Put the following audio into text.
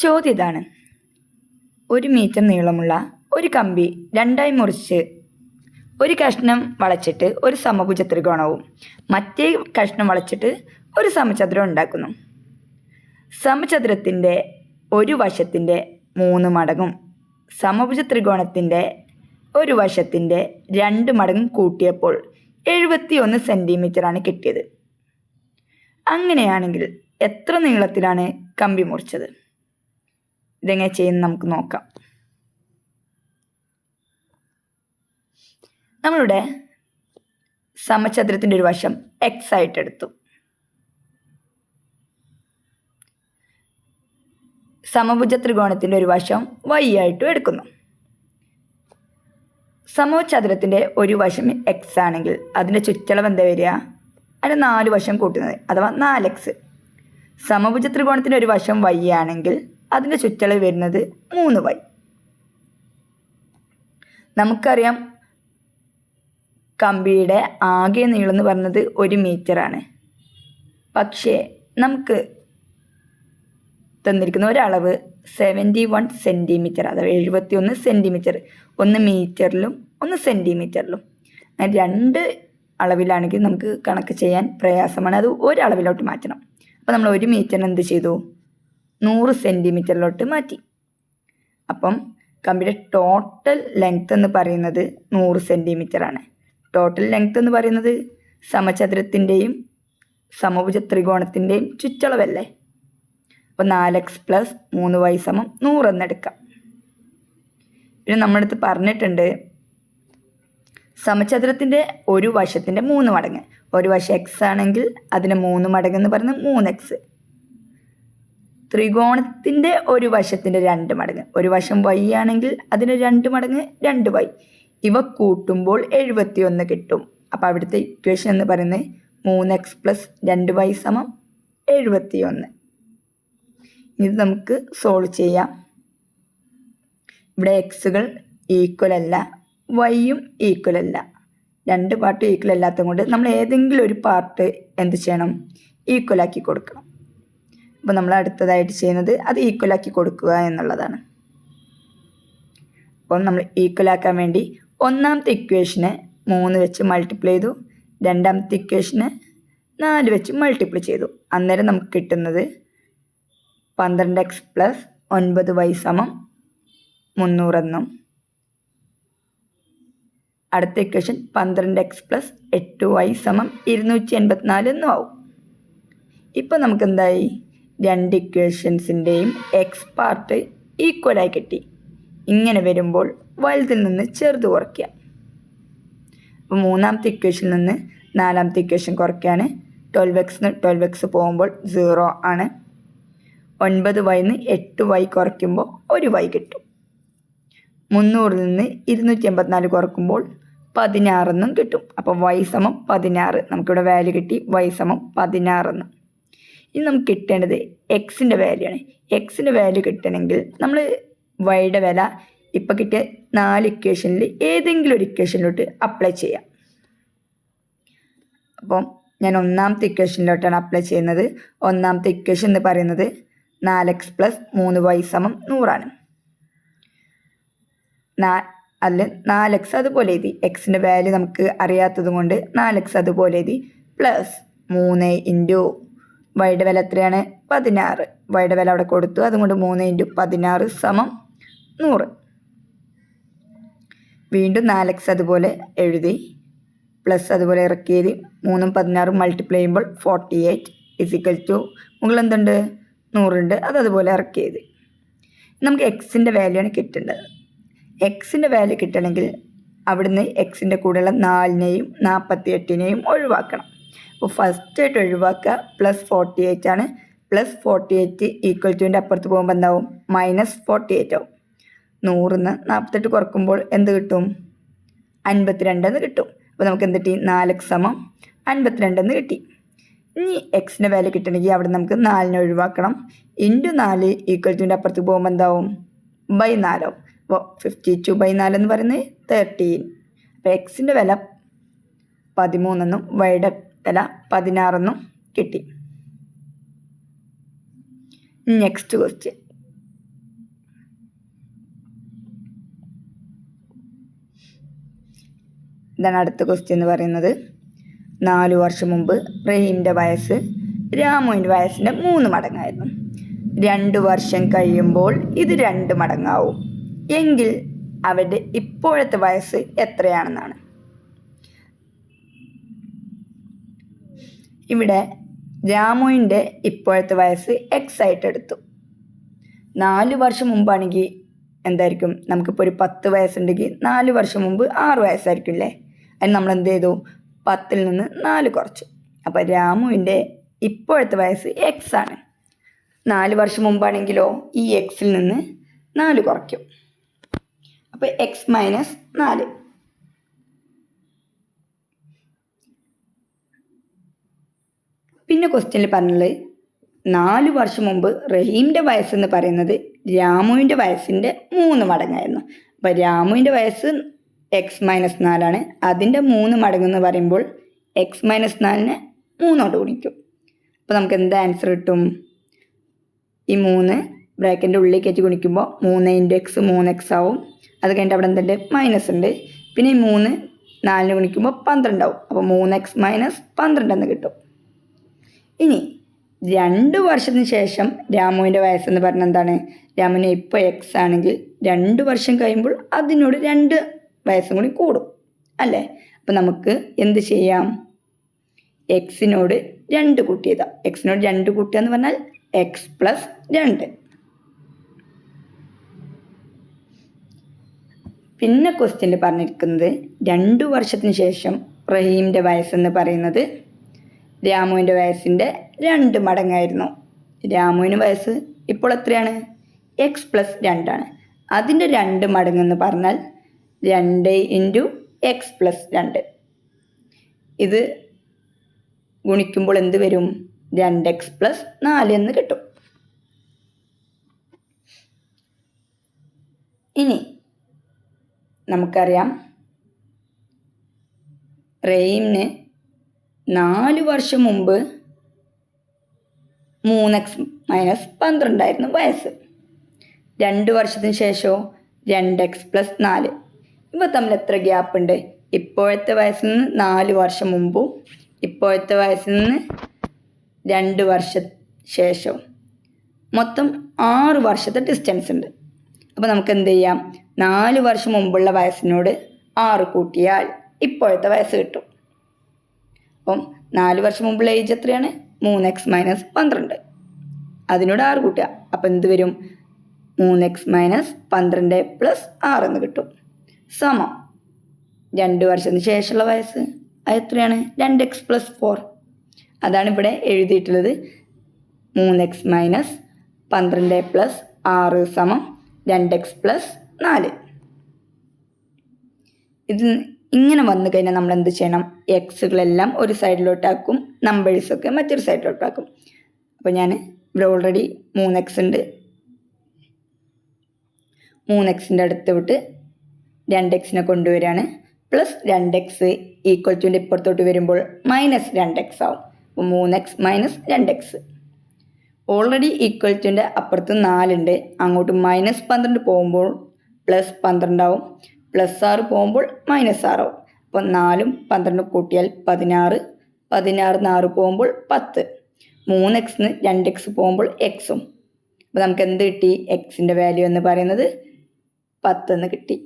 ചോദ്യം ഇതാണ്: 1 മീറ്റർ നീളമുള്ള ഒരു കമ്പി രണ്ടായി മുറിച്ച് ഒരു കഷ്ണം വളച്ചിട്ട് ഒരു സമഭുജ ത്രികോണവും മറ്റേ കഷ്ണം വളച്ചിട്ട് ഒരു സമചതുരം ഉണ്ടാക്കുന്നു. സമചതുരത്തിൻ്റെ ഒരു വശത്തിൻ്റെ 3 മടങ്ങും സമഭുജ ത്രികോണത്തിൻ്റെ ഒരു വശത്തിൻ്റെ 2 മടങ്ങും കൂട്ടിയപ്പോൾ 71 സെൻറ്റിമീറ്ററാണ് കിട്ടിയത്. അങ്ങനെയാണെങ്കിൽ എത്ര നീളത്തിലാണ് കമ്പി മുറിച്ചത്? ഇതെങ്ങനെ ചെയ്യുന്നത് നമുക്ക് നോക്കാം. നമ്മളുടെ സമചതുരത്തിൻ്റെ ഒരു വശം എക്സ് ആയിട്ട് എടുത്തു. സമഭുജ ത്രികോണത്തിൻ്റെ ഒരു വശം വൈ ആയിട്ടും എടുക്കുന്നു. സമചതുരത്തിൻ്റെ ഒരു വശം എക്സ് ആണെങ്കിൽ അതിൻ്റെ ചുറ്റളവ് എന്താ വരിക? അതിന് 4 വശം കൂട്ടുന്നത്, അഥവാ 4x. സമഭുജ ത്രികോണത്തിൻ്റെ ഒരു വശം വൈ ആണെങ്കിൽ അതിൻ്റെ ചുറ്റളവ് വരുന്നത് 3y. നമുക്കറിയാം കമ്പിയുടെ ആകെ നീളം എന്ന് പറയുന്നത് 1 മീറ്ററാണ്. പക്ഷേ നമുക്ക് തന്നിരിക്കുന്ന ഒരളവ് 71 സെൻറ്റിമീറ്റർ, അഥവാ 71 സെൻറ്റിമീറ്റർ. ഒന്ന് മീറ്ററിലും ഒന്ന് സെൻറ്റിമീറ്ററിലും. അങ്ങനെ 2 അളവിലാണെങ്കിൽ നമുക്ക് കണക്ക് ചെയ്യാൻ പ്രയാസമാണ്. അത് ഒരളവിലോട്ട് മാറ്റണം. അപ്പോൾ നമ്മൾ 1 മീറ്ററിന് എന്ത് ചെയ്തു? 100 സെൻറ്റിമീറ്ററിലോട്ട് മാറ്റി. അപ്പം കമ്പിയുടെ ടോട്ടൽ ലെങ്ത് എന്ന് പറയുന്നത് 100 സെൻറ്റിമീറ്ററാണ്. ടോട്ടൽ ലെങ്ത് എന്ന് പറയുന്നത് സമചതുരത്തിൻ്റെയും സമഭുജ ത്രികോണത്തിൻ്റെയും ചുറ്റളവല്ലേ. അപ്പോൾ 4x + 3y = 100 എന്നെടുക്കാം. പിന്നെ നമ്മുടെ അടുത്ത് പറഞ്ഞിട്ടുണ്ട് സമചതുരത്തിൻ്റെ ഒരു വശത്തിൻ്റെ 3 മടങ്ങ്. ഒരു വശം എക്സ് ആണെങ്കിൽ അതിന് 3 മടങ്ങ് എന്ന് പറയുന്നത് 3x. ത്രികോണത്തിൻ്റെ ഒരു വശത്തിൻ്റെ 2 മടങ്ങ്. ഒരു വശം y ആണെങ്കിൽ അതിന് 2 മടങ്ങ് 2y. ഇവ കൂട്ടുമ്പോൾ 71 കിട്ടും. അപ്പോൾ അവിടുത്തെ ഇക്വേഷൻ എന്ന് പറയുന്നത് 3x + 2y = 71. ഇത് നമുക്ക് സോൾവ് ചെയ്യാം. ഇവിടെ എക്സുകൾ ഈക്വൽ അല്ല, വൈയും ഈക്വൽ അല്ല. 2 പാർട്ടും ഈക്വൽ അല്ലാത്തത് കൊണ്ട് നമ്മൾ ഏതെങ്കിലും ഒരു പാർട്ട് എന്ത് ചെയ്യണം? ഈക്വലാക്കി കൊടുക്കണം. അപ്പോൾ നമ്മൾ അടുത്തതായിട്ട് ചെയ്യുന്നത് അത് ഈക്വലാക്കി കൊടുക്കുക എന്നുള്ളതാണ്. അപ്പോൾ നമ്മൾ ഈക്വലാക്കാൻ വേണ്ടി ഒന്നാമത്തെ ഇക്വേഷനെ 3 വെച്ച് മൾട്ടിപ്ലൈ ചെയ്തു, രണ്ടാമത്തെ ഇക്വേഷനെ 4 വെച്ച് മൾട്ടിപ്ലൈ ചെയ്തു. അന്നേരം നമുക്ക് കിട്ടുന്നത് 12x + 9y = 300 എന്നും, അടുത്ത ഇക്വേഷൻ 12x + 8y = 284 എന്നും ആവും. ഇപ്പം നമുക്ക് എന്തായി? 2 ഇക്വേഷൻസിൻ്റെയും എക്സ് പാർട്ട് ഈക്വലായി കിട്ടി. ഇങ്ങനെ വരുമ്പോൾ വലുതിൽ നിന്ന് ചെറുത് കുറയ്ക്കുക. അപ്പോൾ മൂന്നാമത്തെ ഇക്വേഷനിൽ നിന്ന് 4ാമത്തെ ഇക്വേഷൻ കുറയ്ക്കാൻ 12x പോകുമ്പോൾ 0 ആണ്. 9y 8y കുറയ്ക്കുമ്പോൾ 1y കിട്ടും. 300 നിന്ന് 284 കുറയ്ക്കുമ്പോൾ 16 എന്നും കിട്ടും. അപ്പോൾ y = 16. നമുക്കിവിടെ വാല്യൂ കിട്ടി, y = 16 എന്ന്. ഇനി നമുക്ക് കിട്ടേണ്ടത് എക്സിൻ്റെ വാല്യൂ ആണ്. എക്സിൻ്റെ വാല്യൂ കിട്ടണമെങ്കിൽ നമ്മൾ വൈയുടെ വില ഇപ്പോൾ കിട്ടിയ 4 ഇക്വേഷനിൽ ഏതെങ്കിലും ഒരു ഇക്വേഷനിലോട്ട് അപ്ലൈ ചെയ്യാം. അപ്പം ഞാൻ ഒന്നാമത്തെ ഇക്വേഷനിലോട്ടാണ് അപ്ലൈ ചെയ്യുന്നത്. ഒന്നാമത്തെ ഇക്വേഷൻ എന്ന് പറയുന്നത് 4x + 3y = 100 ആണ്. അല്ല 4x അതുപോലെ എഴുതി. എക്സിൻ്റെ വാല്യൂ നമുക്ക് അറിയാത്തത് കൊണ്ട് 4x അതുപോലെ എഴുതി. + 3 × വൈയുടെ വില എത്രയാണ്? 16. വൈയുടെ വില അവിടെ കൊടുത്തു, അതുകൊണ്ട് 3 × 16 = 100. വീണ്ടും 4x അതുപോലെ എഴുതി, പ്ലസ് അതുപോലെ ഇറക്കി എഴുതി. 3ഉം 16ഉം മൾട്ടിപ്ലൈ ചെയ്യുമ്പോൾ 48 = മുകളിൽ എന്തുണ്ട്? 100 ഉണ്ട്. അതുപോലെ ഇറക്കി എഴുതി. നമുക്ക് എക്സിൻ്റെ വാല്യൂ ആണ് കിട്ടേണ്ടത്. എക്സിൻ്റെ വാല്യൂ കിട്ടണമെങ്കിൽ അവിടുന്ന് എക്സിൻ്റെ കൂടെയുള്ള 4നെയും 48നെയും ഒഴിവാക്കണം. അപ്പോൾ ഫസ്റ്റായിട്ട് ഒഴിവാക്കുക +48 ആണ്. +48 = അപ്പുറത്ത് പോകുമ്പോൾ എന്താവും? -48 ആവും. 100ന്ന് 48 കുറക്കുമ്പോൾ എന്ത് കിട്ടും? 52 എന്ന് കിട്ടും. അപ്പോൾ നമുക്ക് എന്ത് കിട്ടി? 4x = 52 എന്ന് കിട്ടി. ഇനി എക്സിൻ്റെ വാല്യൂ കിട്ടണമെങ്കിൽ അവിടെ നമുക്ക് 4നെ ഒഴിവാക്കണം. × 4 അപ്പുറത്ത് പോകുമ്പോൾ എന്താവും? /4 ആവും. അപ്പോൾ 52/4 എന്ന് പറയുന്നത് 13. അപ്പോൾ എക്സിൻ്റെ വില 13 എന്നും വൈയുടെ വില 16 എന്നും കിട്ടി. Next question. ഇതാണ് അടുത്ത ക്വസ്റ്റ്യൻ എന്ന് പറയുന്നത്. 4 വർഷം മുമ്പ് റഹീമിൻ്റെ വയസ്സ് രാമുവിൻ്റെ വയസ്സിൻ്റെ 3 മടങ്ങായിരുന്നു. 2 വർഷം കഴിയുമ്പോൾ ഇത് 2 മടങ്ങാവും എങ്കിൽ അവരുടെ ഇപ്പോഴത്തെ വയസ്സ് എത്രയാണെന്നാണ്. ഇവിടെ രാമുവിൻ്റെ ഇപ്പോഴത്തെ വയസ്സ് എക്സ് ആയിട്ട് എടുത്തു. 4 വർഷം മുമ്പാണെങ്കിൽ എന്തായിരിക്കും, നമുക്കിപ്പോൾ ഒരു 10 വയസ്സുണ്ടെങ്കിൽ 4 വർഷം മുമ്പ് 6 വയസ്സായിരിക്കും അല്ലേ. അതിന് നമ്മൾ എന്ത് ചെയ്തു, 10-ൽ നിന്ന് 4 കുറച്ചു. അപ്പോൾ രാമുവിൻ്റെ ഇപ്പോഴത്തെ വയസ്സ് എക്സ് ആണ്. 4 വർഷം മുമ്പാണെങ്കിലോ ഈ എക്സിൽ നിന്ന് 4 കുറയ്ക്കും. അപ്പോൾ എക്സ് മൈനസ് 4. പിന്നെ ക്വസ്റ്റ്യനിൽ പറഞ്ഞത് 4 വർഷം മുമ്പ് റഹീമിൻ്റെ വയസ്സെന്ന് പറയുന്നത് രാമുവിൻ്റെ വയസ്സിൻ്റെ 3 മടങ്ങായിരുന്നു. അപ്പോൾ രാമുവിൻ്റെ വയസ്സ് എക്സ് മൈനസ് 4 അതിൻ്റെ 3 മടങ്ങെന്ന് പറയുമ്പോൾ എക്സ് മൈനസ് 4-നെ 3 ഗുണിക്കും. അപ്പോൾ നമുക്ക് എന്താ ആൻസർ കിട്ടും? ഈ 3 ബ്രാക്കറ്റിൻ്റെ ഉള്ളിൽ കയറ്റി ഗുണിക്കുമ്പോൾ 3 × എക്സ് 3x ആവും. അത് കഴിഞ്ഞിട്ട് അവിടെ എന്തുണ്ട്, മൈനസ് ഉണ്ട്. പിന്നെ ഈ 3 4-ന് ഗുണിക്കുമ്പോൾ 12 ആവും. അപ്പോൾ 3x മൈനസ് 12 എന്ന് കിട്ടും. ഇനി 2 വർഷത്തിന് ശേഷം രാമുവിൻ്റെ വയസ്സെന്ന് പറഞ്ഞാൽ എന്താണ്, രാമുവിന് ഇപ്പോൾ എക്സ് ആണെങ്കിൽ 2 വർഷം കഴിയുമ്പോൾ അതിനോട് 2 വയസ്സും കൂടി കൂടും അല്ലേ. അപ്പോൾ നമുക്ക് എന്ത് ചെയ്യാം, എക്സിനോട് 2 കൂട്ടിയതാണ്. എക്സിനോട് 2 കൂട്ടുക എന്ന് പറഞ്ഞാൽ എക്സ് പ്ലസ് 2. പിന്നെ ക്വസ്റ്റ്യനിൽ പറഞ്ഞിരിക്കുന്നത് 2 വർഷത്തിന് ശേഷം റഹീമിൻ്റെ വയസ്സെന്ന് പറയുന്നത് രാമുവിൻ്റെ വയസ്സിൻ്റെ 2 മടങ്ങായിരുന്നു. രാമുവിന് വയസ്സ് ഇപ്പോൾ എത്രയാണ്, എക്സ് പ്ലസ് 2 ആണ്. അതിൻ്റെ 2 മടങ്ങെന്ന് പറഞ്ഞാൽ 2 × എക്സ് പ്ലസ് 2. ഇത് ഗുണിക്കുമ്പോൾ എന്ത് വരും, 2x പ്ലസ് 4 എന്ന് കിട്ടും. ഇനി നമുക്കറിയാം റഹീമിന് 4 വർഷം മുമ്പ് 3x മൈനസ് 12 ആയിരുന്നു വയസ്സ്. 2 വർഷത്തിന് ശേഷമോ 2x പ്ലസ് 4. ഇവ തമ്മിൽ എത്ര ഗ്യാപ്പ് ഉണ്ട്? ഇപ്പോഴത്തെ വയസ്സിൽ നിന്ന് 4 വർഷം മുമ്പും ഇപ്പോഴത്തെ വയസ്സിൽ നിന്ന് 2 വർഷ ശേഷവും മൊത്തം 6 വർഷത്തെ ഡിസ്റ്റൻസ് ഉണ്ട്. അപ്പോൾ നമുക്ക് എന്ത് ചെയ്യാം, 4 വർഷം മുമ്പുള്ള വയസ്സിനോട് 6 കൂട്ടിയാൽ ഇപ്പോഴത്തെ വയസ്സ് കിട്ടും. അപ്പം 4 വർഷം മുമ്പുള്ള ഏജ് എത്രയാണ്, 3x മൈനസ് 12. അതിനോട് 6 കൂട്ടുക. അപ്പം എന്ത് വരും, 3x മൈനസ് 12 പ്ലസ് 6 എന്ന് കിട്ടും. സമം 2 വർഷത്തിന് ശേഷമുള്ള വയസ്സ് അത് എത്രയാണ്, 2x പ്ലസ് 4. അതാണ് ഇവിടെ എഴുതിയിട്ടുള്ളത്. 3x മൈനസ് 12 പ്ലസ് 6 സമം 2x പ്ലസ് 4. ഇത് ഇങ്ങനെ വന്നു കഴിഞ്ഞാൽ നമ്മൾ എന്ത് ചെയ്യണം, എക്സുകളെല്ലാം ഒരു സൈഡിലോട്ടാക്കും, നമ്പേഴ്സൊക്കെ മറ്റൊരു സൈഡിലോട്ടാക്കും. അപ്പോൾ ഞാൻ ഇവിടെ ഓൾറെഡി 3x ഉണ്ട്. 3xൻ്റെ അടുത്ത് വിട്ട് 2xനെ കൊണ്ടുവരികയാണ്. പ്ലസ് 2x ഈക്വൽ ടുവിൻ്റെ ഇപ്പുറത്തോട്ട് വരുമ്പോൾ മൈനസ് 2x ആവും. അപ്പോൾ 3x minus 2x. Already equal ടുവിൻ്റെ അപ്പുറത്ത് 4 ഉണ്ട്. അങ്ങോട്ട് മൈനസ് 12 പോകുമ്പോൾ പ്ലസ് 12 ആവും. പ്ലസ് 6 പോകുമ്പോൾ മൈനസ് 6 ആവും. അപ്പോൾ 4ഉം 12 കൂട്ടിയാൽ 16. 16 6 പോകുമ്പോൾ 10. 3x-ന് 2x പോകുമ്പോൾ എക്സും. അപ്പോൾ നമുക്ക് എന്ത് കിട്ടി, എക്സിൻ്റെ വാല്യൂ എന്ന് പറയുന്നത് 10 എന്ന് കിട്ടി.